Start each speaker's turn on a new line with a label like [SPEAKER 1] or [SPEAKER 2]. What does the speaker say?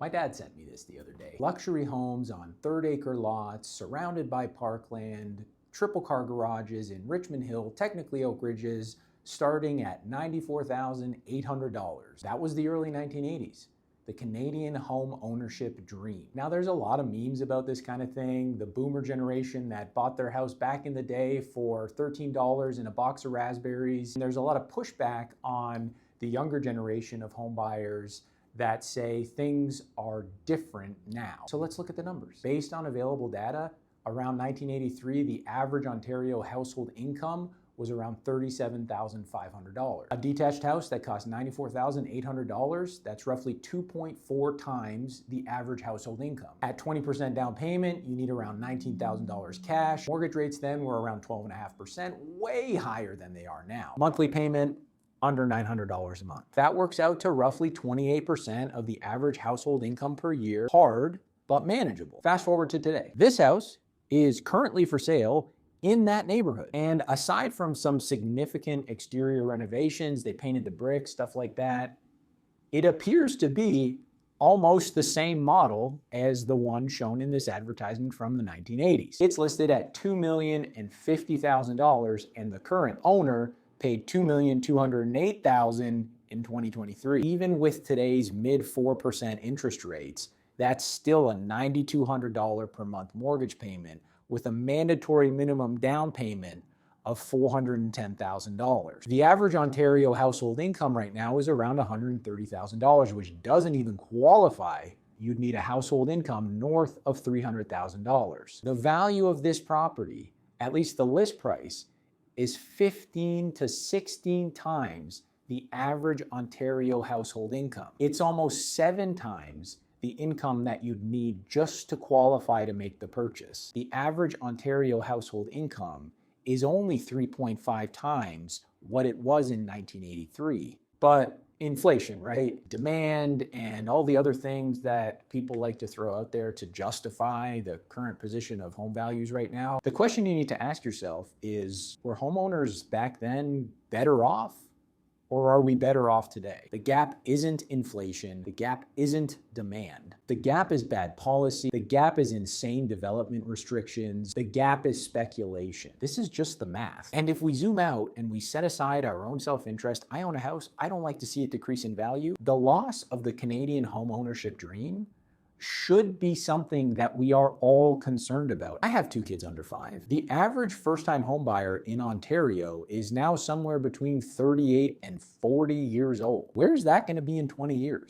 [SPEAKER 1] My dad sent me this the other day. Luxury homes on third-acre lots, surrounded by parkland, triple car garages in Richmond Hill, technically Oak Ridges, starting at $94,800. That was the early 1980s. The Canadian home ownership dream. Now there's a lot of memes about this kind of thing. The boomer generation that bought their house back in the day for $13 in a box of raspberries. And there's a lot of pushback on the younger generation of home buyers that say things are different now. So let's look at the numbers. Based on available data, around 1983, the average Ontario household income was around $37,500. A detached house that cost $94,800, that's roughly 2.4 times the average household income. At 20% down payment, you need around $19,000 cash. Mortgage rates then were around 12.5%, way higher than they are now. Monthly payment, under $900 a month. That works out to roughly 28% of the average household income per year. Hard, but manageable. Fast forward to today. This house is currently for sale in that neighborhood. And aside from some significant exterior renovations, they painted the bricks, stuff like that, it appears to be almost the same model as the one shown in this advertisement from the 1980s. It's listed at $2,050,000 and the current owner paid $2,208,000 in 2023. Even with today's mid 4% interest rates, that's still a $9,200 per month mortgage payment with a mandatory minimum down payment of $410,000. The average Ontario household income right now is around $130,000, which doesn't even qualify. You'd need a household income north of $300,000. The value of this property, at least the list price, is 15 to 16 times the average Ontario household income. It's almost 7 times the income that you'd need just to qualify to make the purchase. The average Ontario household income is only 3.5 times what it was in 1983. But inflation, right? Demand and all the other things that people like to throw out there to justify the current position of home values right now. The question you need to ask yourself is, were homeowners back then better off? Or are we better off today? The gap isn't inflation. The gap isn't demand. The gap is bad policy. The gap is insane development restrictions. The gap is speculation. This is just the math. And if we zoom out and we set aside our own self-interest, I own a house, I don't like to see it decrease in value. The loss of the Canadian home ownership dream should be something that we are all concerned about. I have 2 kids under 5. The average first-time home buyer in Ontario is now somewhere between 38 and 40 years old. Where's that going to be in 20 years?